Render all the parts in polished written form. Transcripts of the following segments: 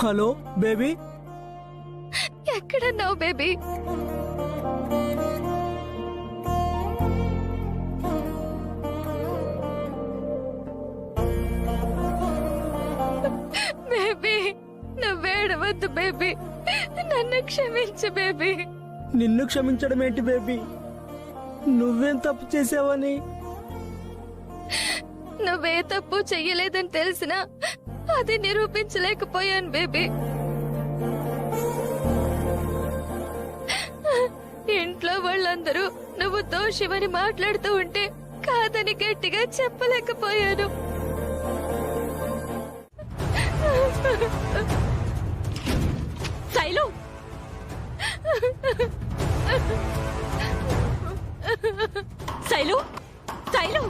Hello baby, ఎక్కడున్నావు baby? Baby, నువ్వేడవద్దు baby, నన్ను క్షమించు బేబీ. నిన్ను క్షమించడం ఏంటి బేబీ? నువ్వేం తప్పు చేసావని? నువ్వే తప్పు చెయ్యలేదని తెలిసినా అది నిరూపించలేకపోయాను బేబీ. ఇంట్లో వాళ్ళందరూ నువ్వు దోషివని మాట్లాడుతూ ఉంటే కాదని గట్టిగా చెప్పలేకపోయాను. శైలు, శైలు, శైలు,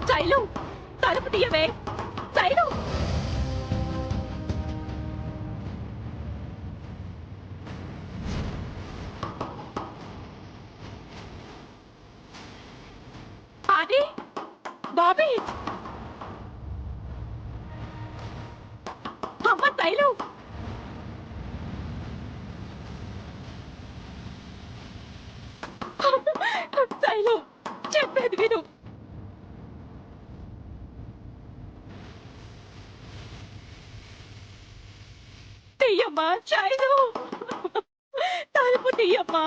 శైలు, తలుపు తీయవే. శైలు, ఆది, బాబీ, అమ్మ శైలు, శైలు, చెప్పేది విను. తీయమ్మా శైలు, తలుపు తీయమ్మా.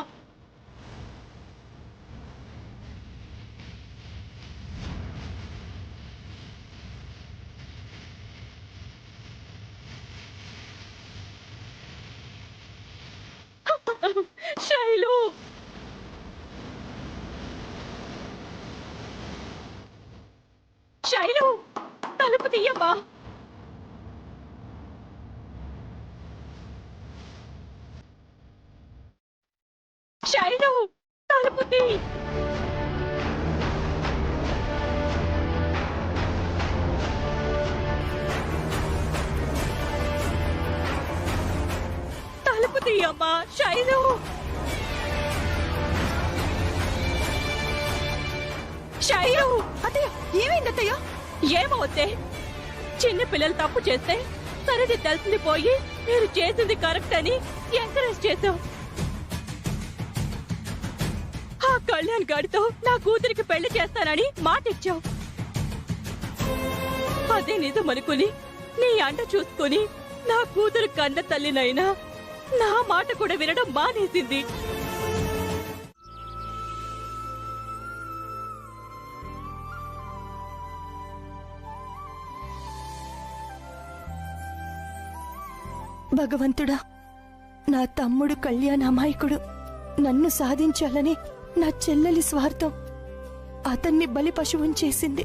శైలు, శైలు, తలుపు తీయమ్మా. శైలు, తలుపు తీ. తలుపు తీయమ్మా శైలు. శైలు, అత్తయ్య ఏమైంది అత్తయ్య? ఏమవుతే, చిన్న పిల్లలు తప్పు చేస్తే సరిదిద్దాల్సింది పోయి మీరు చేసింది కరెక్ట్ అని ఎంకరేజ్ చేశావు. ఆ కళ్యాణ్ గాడితో నా కూతురికి పెళ్లి చేస్తానని మాట ఇచ్చావు. అదే నిజం అనుకుని నీ అండ చూసుకుని నా కూతురు కన్న తల్లినైనా నా మాట కూడా వినడం మానేసింది. భగవంతుడా, నా తమ్ముడు కళ్యాణ్ అమాయకుడు. నన్ను సాధించాలని నా చెల్లెలి స్వార్థం అతన్ని బలి పశువుని చేసింది.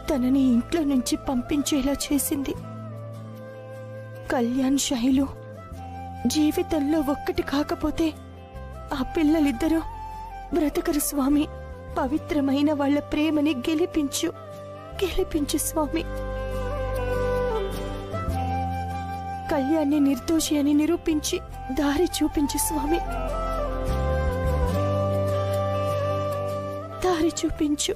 తనని ఇంట్లో నుంచి పంపించేలా చేసింది. కళ్యాణ్ శైలు జీవితంలో ఒక్కటి కాకపోతే ఆ పిల్లలిద్దరూ బ్రతకరు స్వామి. పవిత్రమైన వాళ్ళ ప్రేమని గెలిపించు, గెలిపించు స్వామి. కళ్యాణ్ని నిర్దోషి అని నిరూపించి దారి చూపించు స్వామి, దారి చూపించు.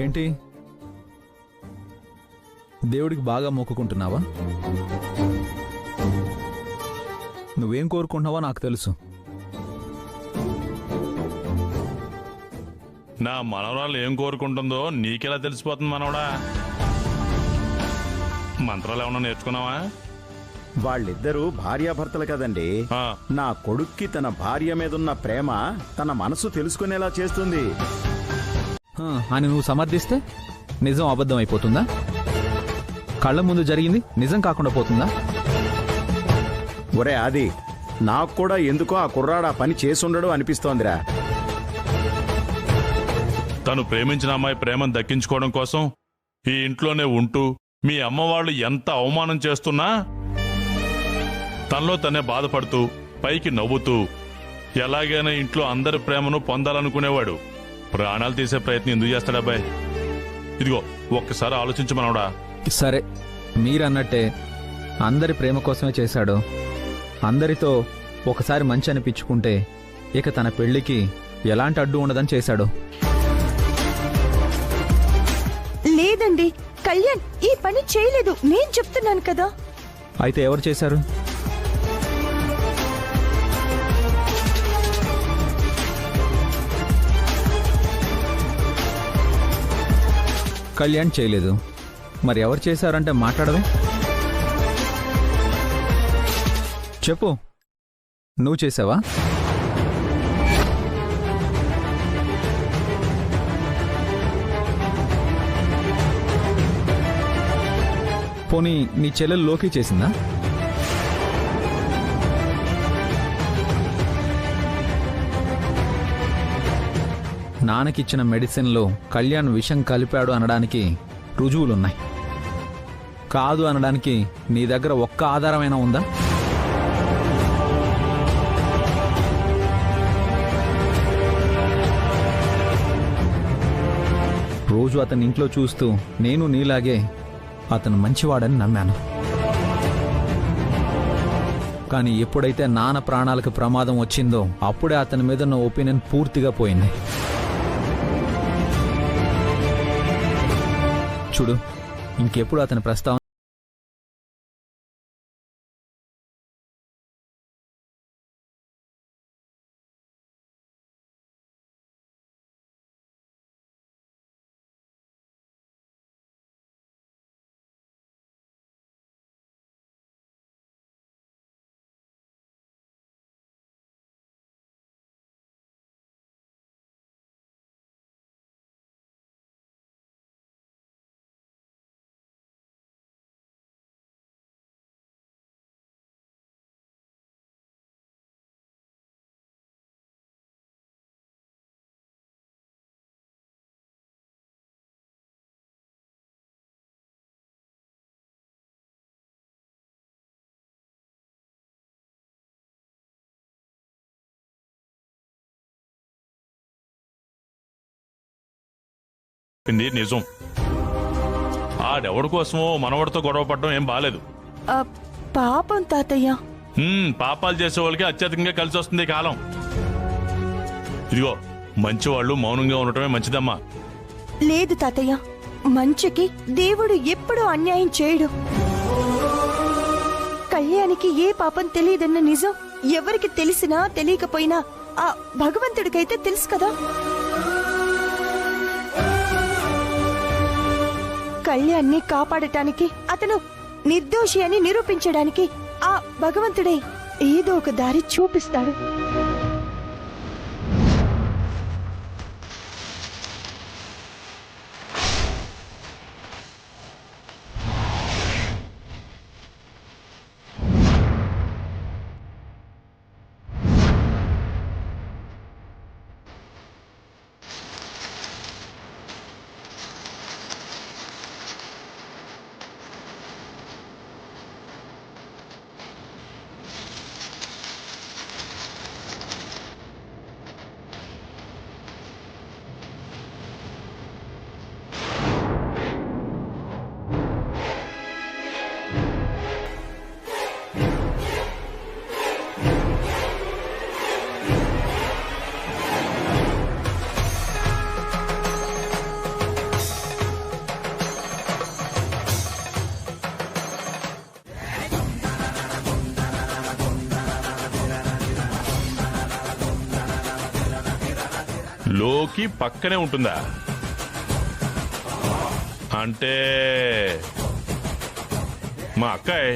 ఏంటి, దేవుడికి బాగా మొక్కుకుంటున్నావా? నువ్వేం కోరుకుంటున్నావో నాకు తెలుసు. నా మనవరాలు ఏం కోరుకుంటుందో నీకెలా తెలిసిపోతుంది మనవడా? మంత్రాలు ఏమన్నా నేర్చుకున్నావా? వాళ్ళిద్దరూ భార్యాభర్తలు కదండి. నా కొడుక్కి తన భార్య మీదున్న ప్రేమ తన మనసు తెలుసుకునేలా చేస్తుంది అని నువ్వు సమర్థిస్తే నిజం అబద్ధం అయిపోతుందా? కళ్ళ ముందు జరిగింది నిజం కాకుండా పోతుందా? ఒరే ఆది, నాకు కూడా ఎందుకో ఆ కుర్రాడు ఆ పని చేసుండడు అనిపిస్తోందిరా. తను ప్రేమించిన అమ్మాయి ప్రేమను దక్కించుకోవడం కోసం ఈ ఇంట్లోనే ఉంటూ మీ అమ్మవాళ్లు ఎంత అవమానం చేస్తున్నా తనలో తనే బాధపడుతూ పైకి నవ్వుతూ ఎలాగైనా ఇంట్లో అందరి ప్రేమను పొందాలనుకునేవాడు ప్రాణాలు తీసే ప్రయత్నం ఎందుకు చేస్తాడబ్బాయి? ఇదిగో ఒక్కసారి ఆలోచించమనవడా. సరే, మీరన్నట్టే అందరి ప్రేమ కోసమే చేశాడు. అందరితో ఒకసారి మంచి అనిపించుకుంటే ఇక తన పెళ్లికి ఎలాంటి అడ్డు ఉండదని చేశాడు. లేదండి, కళ్యాణ్ ఈ పని చేయలేదు, నేను చెప్తున్నాను కదా. అయితే ఎవరు చేశారు? కళ్యాణ్ చేయలేదు. మరి ఎవరు చేశారంటే మాట్లాడవే? చెప్పు, నువ్వు చేసావా? పోనీ నీ చెల్లెలు లోకి చేసిందా? నాన్నకిచ్చిన మెడిసిన్లో కళ్యాణ్ విషం కలిపాడు అనడానికి రుజువులున్నాయి. కాదు అనడానికి నీ దగ్గర ఒక్క ఆధారమైనా ఉందా? రోజు అతని ఇంట్లో చూస్తూ నేను నీలాగే అతను మంచివాడని నమ్మాను. కానీ ఎప్పుడైతే నాన్న ప్రాణాలకు ప్రమాదం వచ్చిందో అప్పుడే అతని మీద నా ఒపీనియన్ పూర్తిగా పోయింది. చూడు, ఇంకెప్పుడు అతని ప్రస్తావన నిజం. ఆడెవడి కోసమో మనవడితో గొడవ పడడం ఏం బాలేదు. పాపం తాతయ్య. పాపాలు చేసే వాళ్ళకి అత్యధికంగా కలిసి వస్తుంది ఈ కాలం. ఇదిగో, మంచివాళ్ళు మౌనంగా ఉండటమే మంచిదమ్మా. లేదు తాతయ్య, మంచికి దేవుడు ఎప్పుడూ అన్యాయం చేయడు. కళ్యాణికి ఏ పాపం తెలియదన్న నిజం ఎవరికి తెలిసినా తెలియకపోయినా ఆ భగవంతుడికైతే తెలుసు కదా. కళ్యాణ్ని కాపాడటానికి, అతను నిర్దోషి అని నిరూపించడానికి ఆ భగవంతుడే ఏదో ఒక దారి చూపిస్తాడు. లోకి పక్కనే ఉంటుందా? అంటే మా అక్కాయ్.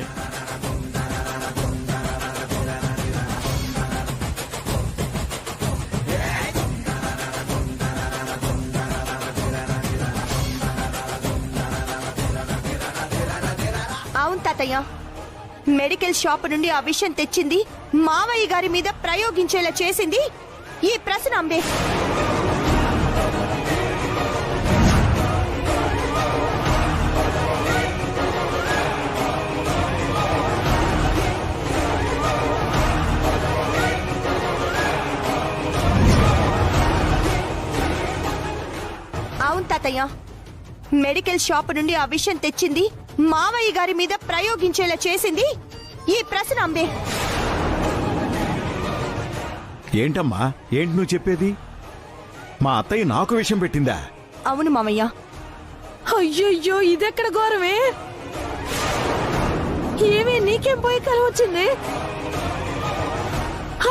అవును తాతయ్య, మెడికల్ షాప్ నుండి ఆ విషయం తెచ్చింది, మావయ్య గారి మీద ప్రయోగించేలా చేసింది ఈ ప్రసనాంబే. తాతయ్య, మెడికల్ షాప్ నుండి ఆ విషయం తెచ్చింది, మావయ్య గారి మీద ప్రయోగించేలా చేసింది ఈ ప్రశ్న అంబే. ఏంటమ్మా, ఏంటి నువ్వు చెప్పేది? మా అత్తయ్య నాకు విషయం పెట్టిందా? అవును మావయ్య. అయ్యయ్యో, ఇదెక్కడ ఘోరమే! ఏమీ నీకేం పోయి కలవచ్చింది?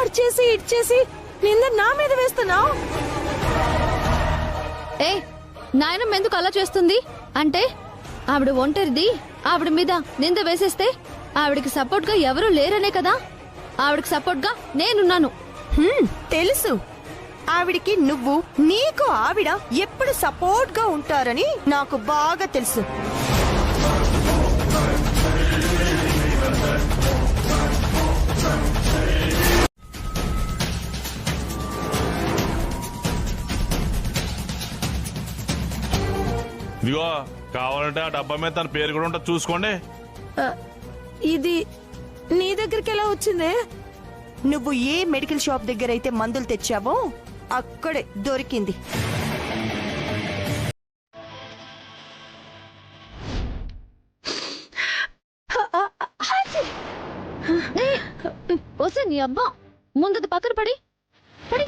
అడ్చేసి ఇడ్చేసి నింద నా మీద వేస్తున్నావు. ఏ నాయనమ్మ ఎందుకు అలా చేస్తుంది అంటే, ఆవిడ ఒంటరిది, ఆవిడ మీద నింద వేసేస్తే ఆవిడకి సపోర్ట్ గా ఎవరూ లేరనే కదా. ఆవిడకి సపోర్ట్ గా నేనున్నాను. తెలుసు, ఆవిడికి నువ్వు, నీకు ఆవిడ ఎప్పుడు సపోర్ట్ గా ఉంటారని నాకు బాగా తెలుసు. ఇదిగో కావాలంటే ఆ డబ్బా మీద తన పేరు కూడా ఉంటుంది, చూసుకోండి. ఇది నీ దగ్గరికి ఎలా వచ్చింది? నువ్వు ఏ మెడికల్ షాప్ దగ్గర అయితే మందులు తెచ్చావో అక్కడే దొరికింది. వస్తే నీ అబ్బా ముందు పక్కన పడి పడి.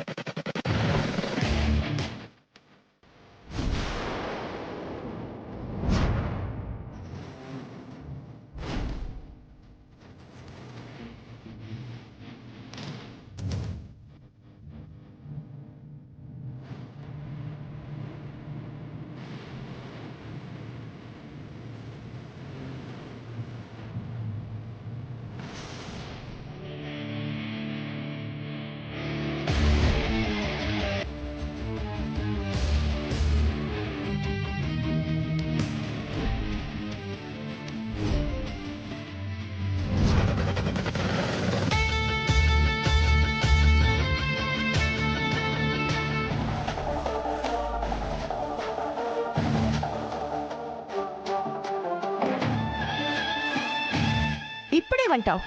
ఇప్పుడేమంటావు?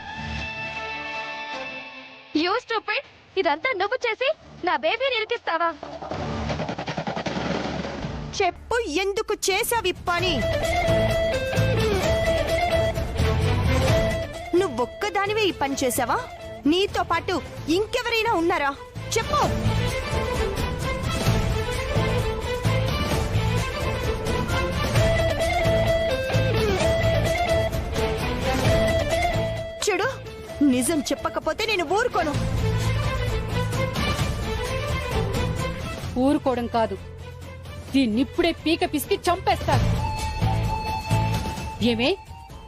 యూ స్టూపిడ్, ఇదంతా నువ్వు చేసి నా బేబీని ఇరికిస్తావా? చెప్పు, ఎందుకు చేసావి పని? నువ్వొక్కదానివే ఈ పని చేసావా? నీతో పాటు ఇంకెవరైనా ఉన్నారా? చెప్పు. చూడు, నిజం చెప్పకపోతే నేను ఊరుకోను. ఊరుకోవడం కాదు, దీన్నిప్పుడే పీక పిసికి చంపేస్తాను. ఏమే,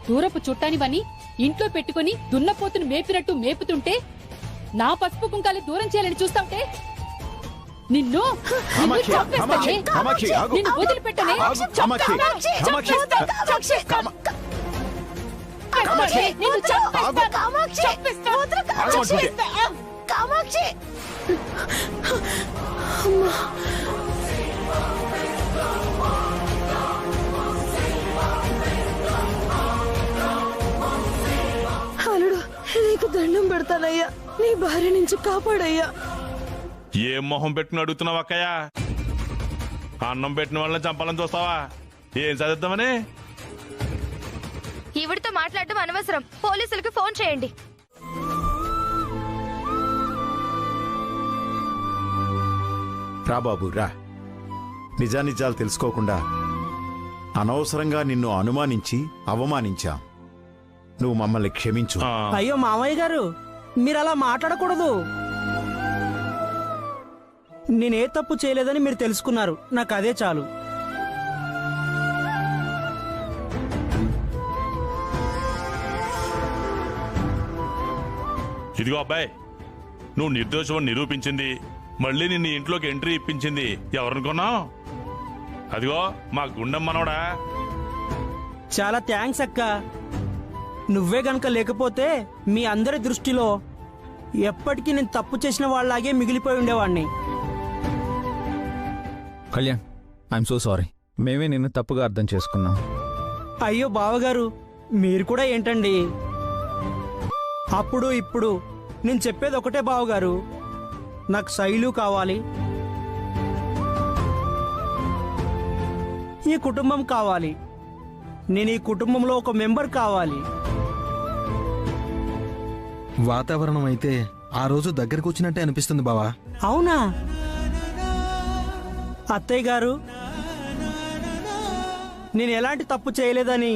దూరపు చుట్టానివని ఇంట్లో పెట్టుకుని దున్నపోతును మేపినట్టు మేపుతుంటే నా పసుపు కుంకాలు దూరం చేయాలని చూస్తావుటే నిన్ను నిన్ను వదిలిపెట్టనే. నిన్ను అల్లుడు, నీకు దండం పెడతానయ్యా, నీ భార్య నుంచి కాపాడయ్యా. ఏం మొహం పెట్టుకుని అడుగుతున్నావు అక్కయ్య? అన్నం పెట్టిన వాళ్ళని చంపాలని చూస్తావా? ఏం చదిద్దామని? ఈవిడితో మాట్లాడడం అనవసరం, పోలీసులకు ఫోన్ చేయండి. రా బాబు రా. నిజానిజాలు తెలుసుకోకుండా అనవసరంగా నిన్ను అనుమానించి అవమానించాం. నువ్వు మమ్మల్ని క్షమించు. అయ్యో మామయ్య గారు, మీరు అలా మాట్లాడకూడదు. నేనే తప్పు చేయలేదని మీరు తెలుసుకున్నారు, నాకు అదే చాలు. ఇదిగో అబ్బాయి, నువ్వు నిర్దోషం నిరూపించింది, మళ్ళీ నిన్ను ఇంట్లోకి ఎంట్రీ ఇప్పించింది ఎవరనుకున్నావు? అదిగో మా గుండెం మనవడా. చాలా థ్యాంక్స్ అక్క. నువ్వే గనక లేకపోతే మీ అందరి దృష్టిలో ఎప్పటికీ నేను తప్పు చేసిన వాళ్ళలాగే మిగిలిపోయి ఉండేవాడిని. Kalyan, I'm so sorry. మేమే నిన్ను తప్పుగా అర్థం చేసుకున్నాం. అయ్యో బావగారు, మీరు కూడా ఏంటండి? అప్పుడు ఇప్పుడు నేను చెప్పేది ఒకటే బావగారు, నాకు శైలు కావాలి. ఈ కుటుంబం కావాలి. నేను ఈ కుటుంబంలో ఒక మెంబర్ కావాలి. వాతావరణం అయితే ఆ రోజు దగ్గరకు వచ్చినట్టే అనిపిస్తుంది బావా. అవునా అత్తయ్య గారు, నేను ఎలాంటి తప్పు చేయలేదని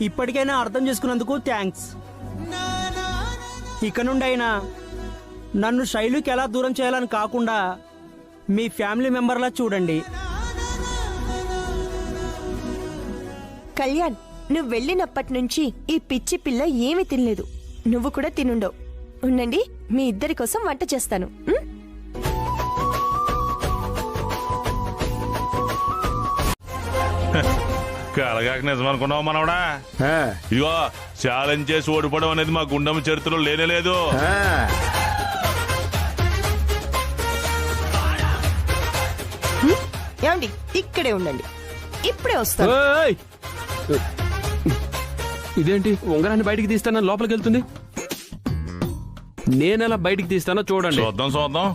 ఇప్పటికైనా అర్థం చేసుకున్నందుకు థ్యాంక్స్. ఇక నుండి అయినా నన్ను శైలుకి ఎలా దూరం చేయాలని కాకుండా మీ ఫ్యామిలీ మెంబర్లా చూడండి. కళ్యాణ్, నువ్వు వెళ్ళినప్పటి నుంచి ఈ పిచ్చి పిల్ల ఏమీ తినలేదు. నువ్వు కూడా తినుండవు. ఉండండి, మీ ఇద్దరి కోసం వంట చేస్తాను. ఉం? కలగాక నిజం అనుకున్నావు మనవడా? ఇదిగో ఛాలెంజ్ చేసి ఓడిపోవడం అనేది మా గుండమ్మ చరిత్రలో లేనేలేదు. ఏమండి, ఇక్కడే ఉండండి, ఇప్పుడే వస్తాను. ఇదేంటి ఉంగరాన్ని బయటికి తీస్తానో లోపలికి వెళ్తుంది? నేనెలా బయటికి తీస్తానో చూడండి. చూద్దాం చూద్దాం.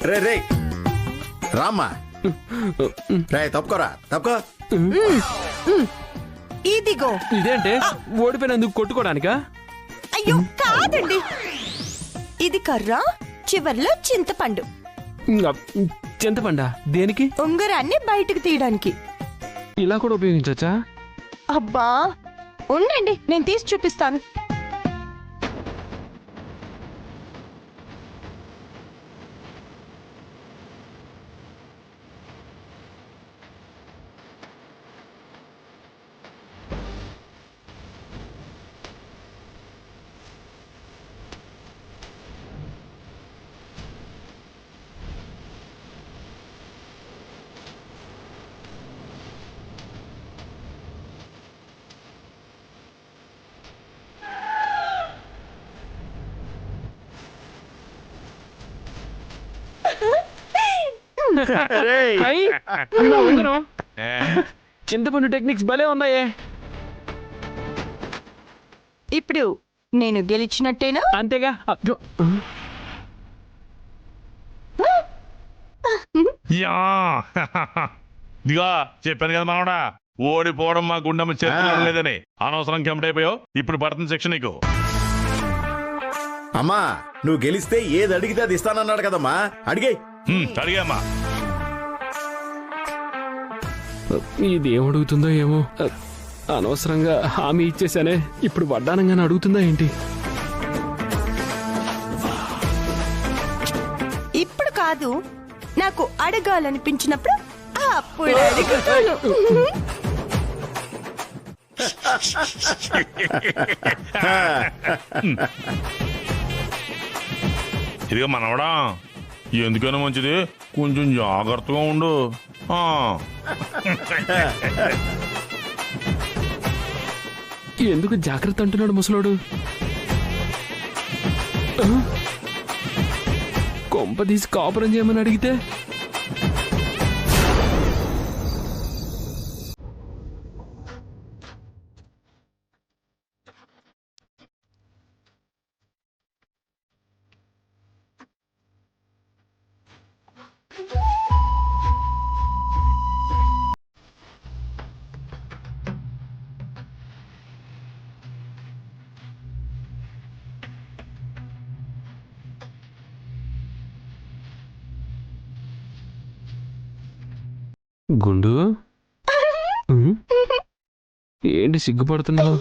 రే రే రామ్మా, రే తప్పుకోరా, తప్పుకో. ఇదిగో. ఇదేంటి ఓడిపోయినందుకు కొట్టుకోవడానికా? అయ్యో కాదండి, ఇది కర్ర, చివర్లో చింతపండు. చింతపండా? దేనికి? ఉంగరాన్ని బయటకు తీయడానికి. ఇలా కూడా ఉపయోగించచ్చా? అబ్బా ఉండండి, నేను తీసి చూపిస్తాను. నా ఉంగరం. చింతపండు టెక్నిక్స్ భలే ఉన్నాయే. ఇప్పుడు నేను గెలిచినట్టేనా? అంతేగా. యా ఇదిగో చెప్పాను కదా మనవడా, ఓడిపోవడం మా గుండమ్మ చరిత్రలో లేదని. అనవసరం కెంపటైపోయావు. ఇప్పుడు పడుతుంది శిక్ష నీకు. అమ్మా, నువ్వు గెలిస్తే ఏది అడిగితే అది ఇస్తానన్నాడు కదమ్మా, అడిగే. అడిగామ్మా. ఇది ఏమడుగుతుందో ఏమో. అనవసరంగా హామీ ఇచ్చేసానే. ఇప్పుడు వడ్డానంగానే అడుగుతుందా ఏంటి? ఇప్పుడు కాదు, నాకు అడగాలనిపించినప్పుడు అప్పుడు అడుగుతాను. ఇదిగో మనవడా, ఎందుకైనా మంచిది కొంచెం జాగ్రత్తగా ఉండు. ఎందుకు జాగ్రత్త అంటున్నాడు ముసలోడు? కొంప తీసి కాపురం చేయమని అడిగితే గుండు ఏంటి సిగ్గుపడుతున్నావు?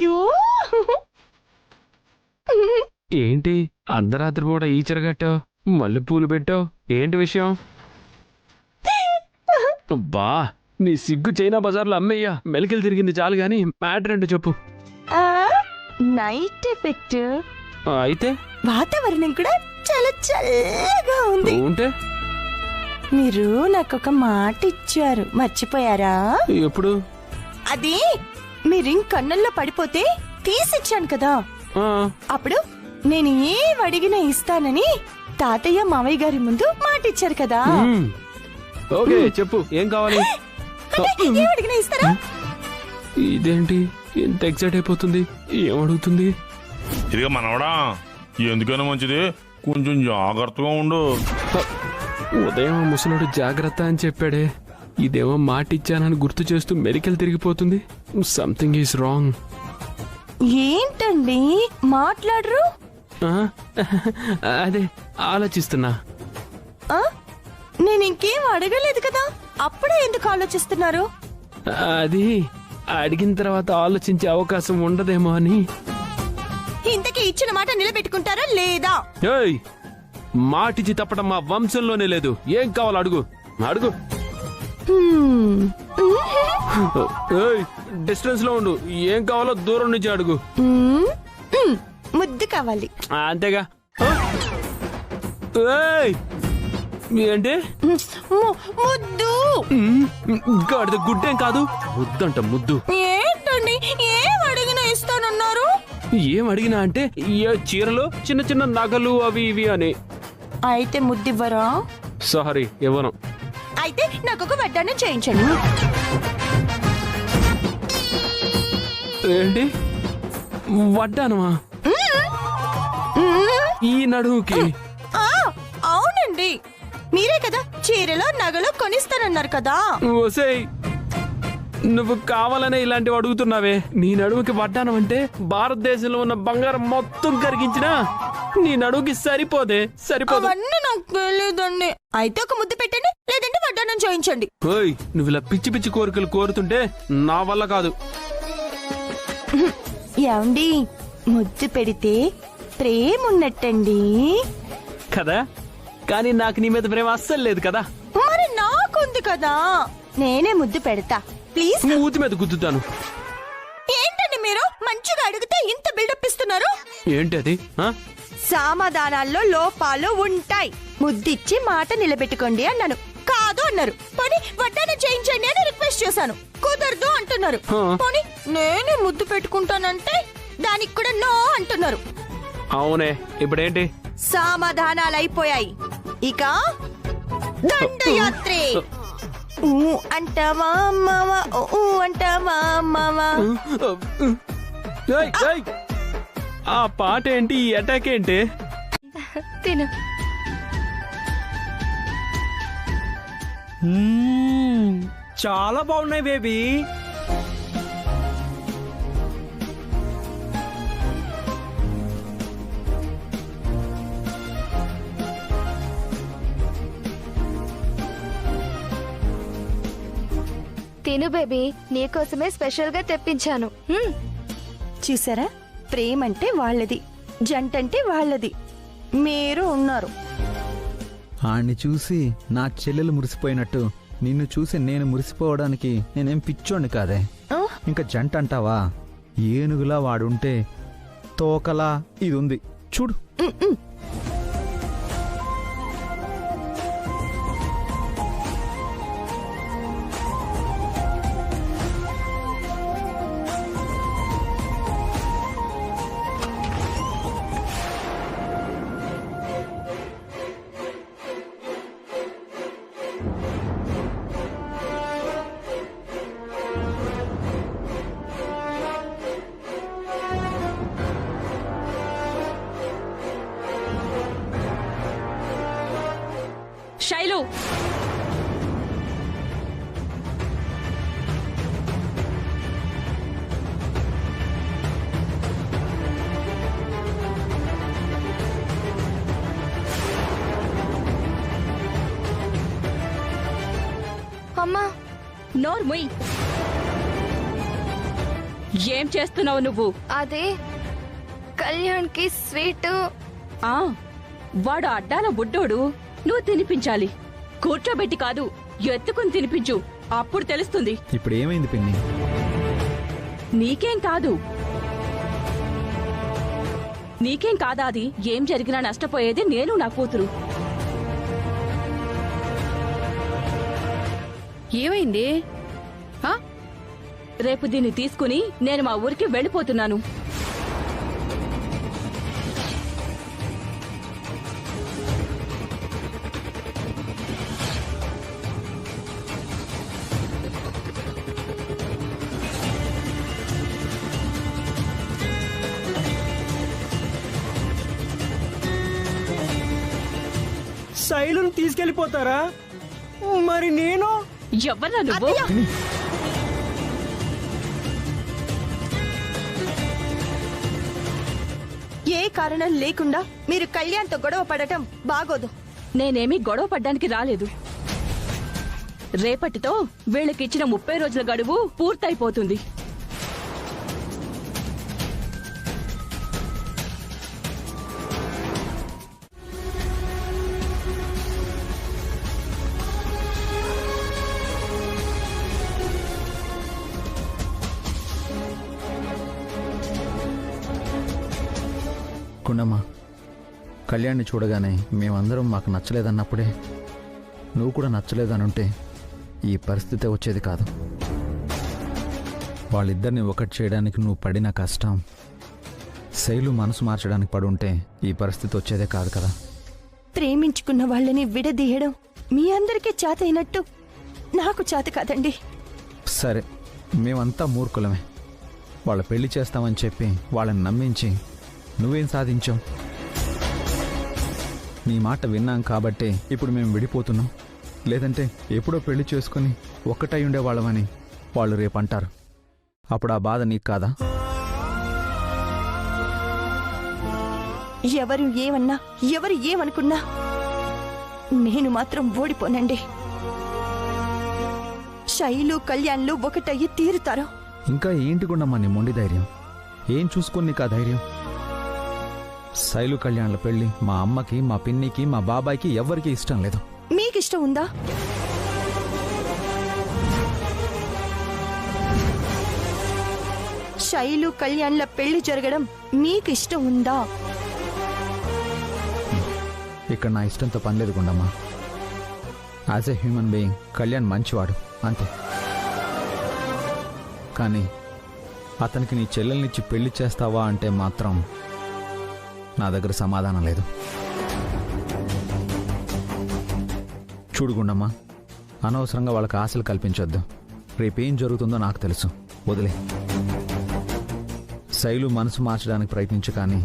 ఏంటి అర్ధరాత్రి పూట ఈ చెరగట్టావు, మల్లెపూలు పెట్టావు, ఏంటి విషయం? బా, నీ సిగ్గు చైనా బజార్లో అమ్మయ్యా. మెలికలు తిరిగింది చాలు గాని మ్యాటర్ ఏంటో చెప్పు. Night effect. అయితే వాతావరణం కూడా చాలా చల్లగా ఉంది. ఉంటే మీరు నాకొక మాట ఇచ్చారు, మర్చిపోయారా? ఎప్పుడు? అది మీ రింగ్ కన్నుల్లో పడిపోతే తీసిచ్చాను కదా. అప్పుడు నేను ఏం అడిగినా ఇస్తానని తాతయ్య మావయ్య గారి ముందు మాట ఇచ్చారు కదా. ఓకే చెప్పు, ఏం కావాలి? ఏం అడిగినా ఇస్తారా? ఇదేంటి ఎంత ఎక్సైట్ అయిపోతుంది? ఏమడుగుతుంది? ఇదిగో మనవడా, ఎందుకైనా మంచిది కొంచెం జాగ్రత్తగా ఉండు. ఉదయం ఆ ముసలోడు జాగ్రత్త అని చెప్పాడే, ఇదేమో మాటిచ్చానని గుర్తు చేస్తూ మెరికలు తిరిగిపోతుంది. Something is wrong. ఏంటండి మాట్లాడరు? అదే ఆలోచిస్తున్నా. ఆ? నేను ఇంకేం అడగలేదు కదా, అప్పుడే ఎందుకు ఆలోచిస్తున్నారు? అది అడిగిన తర్వాత ఆలోచించే అవకాశం ఉండదేమో అని. ఇంతకీ ఇచ్చిన మాట నిలబెట్టుకుంటారా లేదా? ఏయ్, మాటిచ్చి తప్పడం మా వంశంలోనే లేదు. ఏం కావాలో అడుగు అడుగు. హ్మ్. ఏయ్, డిస్టెన్స్ లో ఉండు. ఏం కావాలో దూరం నుంచి అడుగు. హ్మ్. హ్మ్. ముద్దు కావాలి. అంతేగా. ఏయ్, ఏంటి? ముద్దు. గాడిద గుడ్డేం కాదు, ముద్దంట ముద్దు. ఏంటండి ఏం అడిగినా ఇస్తానన్నారు? ఏం అడిగినా అంటే ఏ చీరలు, చిన్న చిన్న నగలు అవి ఇవి అని. అయితే ముద్దివ్వరా? సారీ, ఇవ్వను. అయితే నాకు ఒక వడ్డానం చేయించండి. ఏంటి వడ్డానమా? ఈ నడుముకి? ఆ, అవునండి, మీరే కదా చీరలో నగలు కొనిస్తానన్నారు కదా. ఓసేయ్, నువ్వు కావాలనే ఇలాంటివి అడుగుతున్నావే. నీ నడుముకి వడ్డానం అంటే భారతదేశంలో ఉన్న బంగారం మొత్తం కరిగించినా నీ నడుముకి సరిపోదే, సరిపోదు. అవన్నీ నాకు తెలియదండి. అయితే ఒక ముద్దు పెట్టండి, లేదంటే వడ్డానం చేయించండి. ఓయ్, నువ్వు ఇలా పిచ్చి పిచ్చి కోరికలు కోరుతుంటే నా వల్ల కాదు. ఏమండి, ముద్దు పెడితే ప్రేమ ఉన్నట్టండి కదా, కానీ నాకు నీ మీద ప్రేమ అస్సలు లేదు కదా. మరి నాకుంది కదా, నేనే ముద్దు పెడతా. ప్లీజ్. మూతి మీద గుద్దుతాను. ఏంటండి మీరు మంచిగా అడిగితే ఇంత బిల్డప్ ఇస్తున్నారు? ఏంటి అది? సమాధానాల్లో లోపాలు ఉంటాయి. ముద్దిచ్చి మాట నిలబెట్టుకోండి అన్నాను, కాదు అన్నారు. పోనీ వడ్డానం చేయించండి అని రిక్వెస్ట్ చేశాను, కుదరదు అంటున్నారు. పోనీ నేనే ముద్దు పెట్టుకుంటానంటే దానికి కూడా నో అంటున్నారు. అవునే, ఇప్పుడేంటి? సమాధానాలు అయిపోయాయి, ఇక దండయాత్రే. ఊ అంటావా మావా, ఊ అంటావా మావా. ఏయ్, ఏయ్, ఆ పాట ఏంటి? ఈ అటాక్ ఏంటి? తిను. చాలా బాగున్నాయి బేబీ. తిను బేబీ, నీకోసమే స్పెషల్ గా తెప్పించాను. చూసారా, ప్రేమంటే వాళ్ళది, జంటంటే వాళ్ళది. మీరు ఉన్నారు. ఆణ్ణి చూసి నా చెల్లెలు మురిసిపోయినట్టు నిన్ను చూసి నేను మురిసిపోవడానికి నేనేం పిచ్చోండి కాదే. ఇంకా జంట అంటావా? ఏనుగులా వాడుంటే తోకలా ఇది ఉంది చూడు. శైలు, అమ్మా, నోరు ముయ్. ఏం చేస్తున్నావు నువ్వు? అదే కళ్యాణ్ కి స్వీట్. ఆ, వాడు అడ్డాల బుడ్డోడు, నువ్వు తినిపించాలి. కూర్చోబెట్టి కాదు, ఎత్తుకుని తినిపించు, అప్పుడు తెలుస్తుంది. ఇప్పుడు ఏమైంది పిన్ని? నీకేం కాదు, నీకేం కాదా? అది ఏం జరిగినా నష్టపోయేది నేను, నా కూతురు. ఏమైంది? రేపు దీన్ని తీసుకుని నేను మా ఊరికి వెళ్ళిపోతున్నాను. శైలుని తీసుకెళ్లిపోతారా? మరి నేను ఎవర్రా నువ్వు? ఏ కారణం లేకుండా మీరు కళ్యాణ్తో గొడవ పడటం బాగోదు. నేనేమీ గొడవ పడ్డానికి రాలేదు. రేపటితో వీళ్ళకిచ్చిన 30 రోజుల గడువు పూర్తయిపోతుంది. గుండమ్మ, కళ్యాణ్ని చూడగానే మేమందరం మాకు నచ్చలేదన్నప్పుడే నువ్వు కూడా నచ్చలేదనుంటే ఈ పరిస్థితి వచ్చేది కాదు. వాళ్ళిద్దరిని ఒకటి చేయడానికి నువ్వు పడిన కష్టం, శైలు మనసు మార్చడానికి పడుంటే ఈ పరిస్థితి వచ్చేదే కాదు కదా. ప్రేమించుకున్న వాళ్ళని విడదీయడం మీ అందరికీ చేత అయినట్టు నాకు చేత కాదండి. సరే, మేమంతా మూర్ఖులమే. వాళ్ళ పెళ్లి చేస్తామని చెప్పి వాళ్ళని నమ్మించి నువ్వేం సాధించావు? నీ మాట విన్నాం కాబట్టే ఇప్పుడు మేము విడిపోతున్నాం. లేదంటే ఎప్పుడో పెళ్లి చేసుకుని ఒక్కటై ఉండేవాళ్ళమని వాళ్ళు రేపంటారు. అప్పుడు ఆ బాధ నీకు కాదా? ఎవరు ఏమన్నా, ఎవరు ఏమనుకున్నా నేను మాత్రం ఓడిపోనండి. శైలు కళ్యాణ్లు ఒకటయ్యి తీరుతారు. ఇంకా ఏంటి గుండమ్మా నీ మొండి ధైర్యం? ఏం చూసుకొని నీకు ఆ ధైర్యం? శైలు కళ్యాణ్ల పెళ్లి మా అమ్మకి, మా పిన్నికి, మా బాబాయ్కి ఎవ్వరికీ ఇష్టం లేదు. మీకిష్టం ఉందా? శైలు కళ్యాణ్ల పెళ్లి జరగడం మీకు ఇష్టం ఉందా? ఇక్కడ నా ఇష్టంతో పనిలేదు Gundamma. As a human being Kalyan మంచివాడు అంతే. కానీ అతనికి నీ చెల్లెల్నిచ్చి పెళ్లి చేస్తావా అంటే మాత్రం నా దగ్గర సమాధానం లేదు. చూడు గుండమ్మా, అనవసరంగా వాళ్ళకి ఆశలు కల్పించొద్దు. రేపేం జరుగుతుందో నాకు తెలుసు, వదిలే. శైలు మనసు మార్చడానికి ప్రయత్నించు, కానీ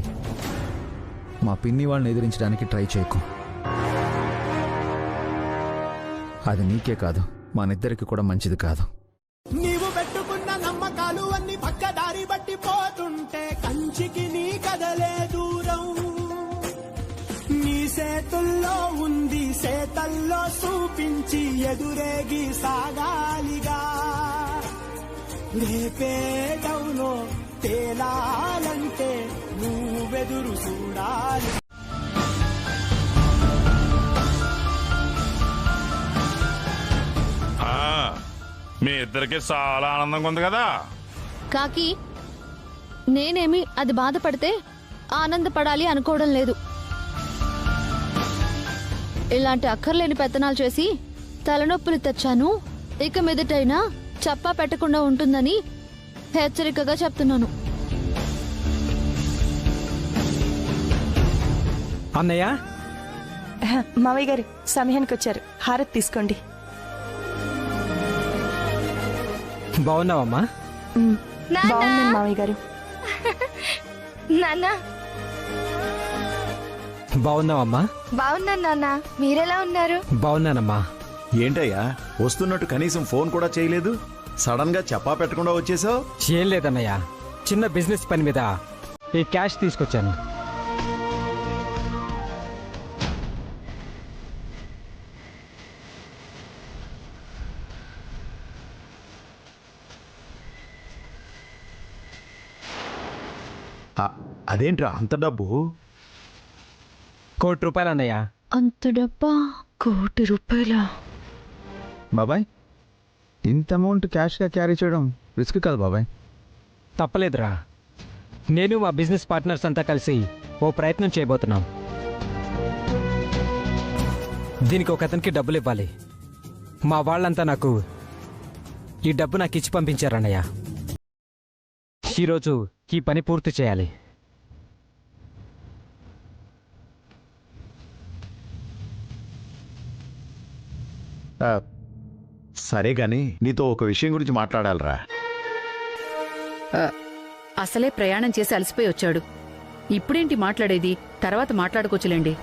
మా పిన్ని వాళ్ళని ఎదిరించడానికి ట్రై చేయకు. అది నీకే కాదు, మనిద్దరికి కూడా మంచిది కాదు. నీవు పెట్టుకున్న నమ్మకాలు అన్ని పక్కదారి బట్టి పోతుంటే కంచికి నీ కదలే దూరం. నీ చేతుల్లో ఉంది, చేతల్లో చూపించి ఎదురేగి సాగాలిగా. రేపేటవునో తేలాలంటే నువ్వెదురు చూడాలి. మీ ఇద్దరికి చాలా ఆనందంగా ఉంది కదా. కాకి, నేనేమి అది బాధపడితే ఆనందపడాలి అనుకోవడం లేదు. ఇలాంటి అక్కర్లేని పెత్తనాలు చేసి తలనొప్పులు తెచ్చాను. ఇక మీదటైనా చప్పా పెట్టకుండా ఉంటుందని హెచ్చరికగా చెప్తున్నాను. అన్నయ్య, మావయ్య గారు సమయానికి వచ్చారు, హారతి తీసుకోండి. బాగున్నావమ్మా? బాగున్నాను మావయ్య గారు. నాన్న బాగున్నావమ్మా? బాగున్నాను నాన్న, మీరెలా ఉన్నారు? బాగున్నానమ్మా. ఏంటయ్యా వస్తున్నట్టు కనీసం ఫోన్ కూడా చేయలేదు? సడన్ గా చెప్పా పెట్టకుండా వచ్చేసావు? ఏం లేదన్నయ్య, చిన్న బిజినెస్ పని మీద ఈ క్యాష్ తీసుకొచ్చాను. అదేంట్రా అంత డబ్బు? ₹1,00,00,000 అన్నయ్య. అంత డబ్బా? ₹1,00,00,000? బాబాయ్, ఇంత అమౌంట్ క్యాష్గా క్యారీ చేయడం రిస్క్ కాదు బాబాయ్. తప్పలేదురా, నేను మా బిజినెస్ పార్ట్నర్స్ అంతా కలిసి ఓ ప్రయత్నం చేయబోతున్నాం. దీనికి ఒక అతనికి డబ్బులు ఇవ్వాలి. మా వాళ్ళంతా నాకు ఈ డబ్బు నాకు ఇచ్చి పంపించారన్నయ్య. ఈరోజు ఈ పని పూర్తి చేయాలి. సరే గాని నీతో ఒక విషయం గురించి మాట్లాడాలరా. అసలే ప్రయాణం చేసి అలసిపోయి వచ్చాడు. ఇప్పుడేంటి మాట్లాడేది? తర్వాత మాట్లాడుకోవచ్చులేండి.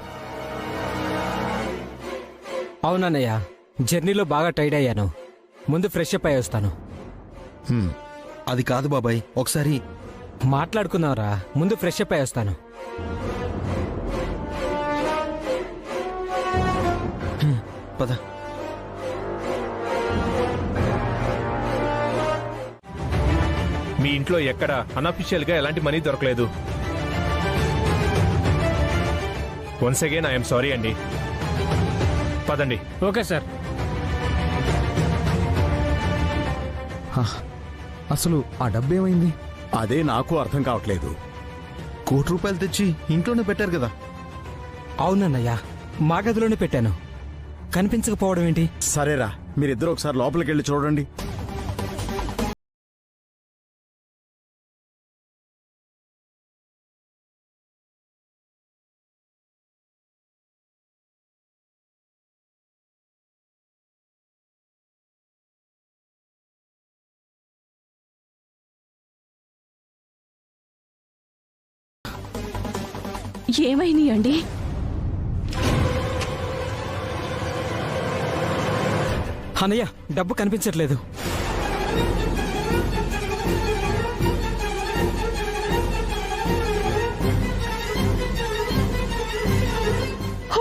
అవునన్నయ్య, జర్నీలో బాగా టైర్డ్ అయ్యాను. ముందు ఫ్రెష్ అప్ అయ్యి వస్తాను. అది కాదు బాబాయ్, ఒకసారి మాట్లాడుకుందాంరా. ముందు ఫ్రెష్ అప్ అయ్యి వస్తాను. పద. మీ ఇంట్లో ఎక్కడ అన్అఫీషియల్ గా ఎలాంటి మనీ దొరకలేదు. వన్స్ అగైన్ ఐఎమ్ సారీ అండి. పదండి. Okay sir. అసలు ఆ డబ్బేమైంది? అదే నాకు అర్థం కావట్లేదు. ₹1,00,00,000 తెచ్చి ఇంట్లోనే పెట్టారు కదా. అవునన్నయ్య, మా గదిలోనే పెట్టాను. కనిపించకపోవడం ఏంటి? సరేరా, మీరిద్దరు ఒకసారి లోపలికి వెళ్ళి చూడండి. ఏమైంది అండి? అన్నయ్య, డబ్బు కనిపించట్లేదు.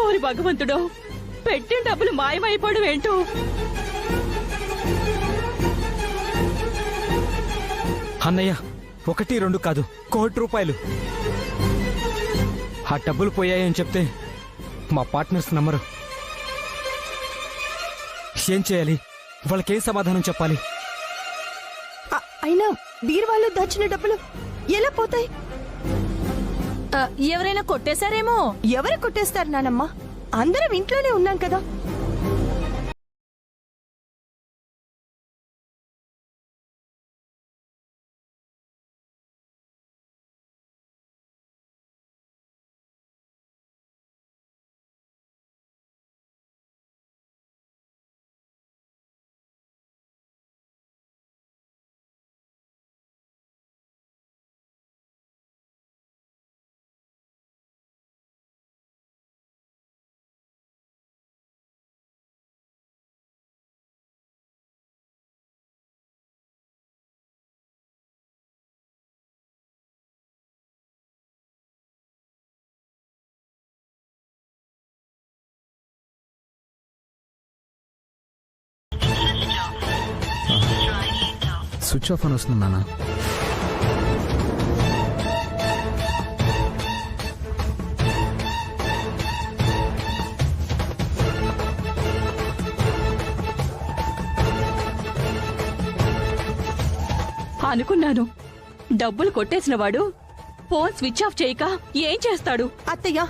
ఓరి భగవంతుడు, పెట్టిన డబ్బులు మాయమైపోవడం ఏంటో. అన్నయ్య, 1, 2 కాదు, ₹1,00,00,000. ఆ డబ్బులు పోయాయని చెప్తే మా పార్ట్నర్స్ నమ్మరు. ఏం చేయాలి? వాళ్ళకేం సమాధానం చెప్పాలి? అయినా బీరువాలో దాచిన డబ్బులు ఎలా పోతాయి? ఎవరైనా కొట్టేశారేమో. ఎవరు కొట్టేస్తారు నానమ్మ? అందరం ఇంట్లోనే ఉన్నాం కదా. స్విచ్ ఆఫ్ అని వస్తుంది నాన్న. అనుకున్నాను, డబ్బులు కొట్టేసిన వాడు ఫోన్ స్విచ్ ఆఫ్ చేయక ఏం చేస్తాడు? అత్తయ్య,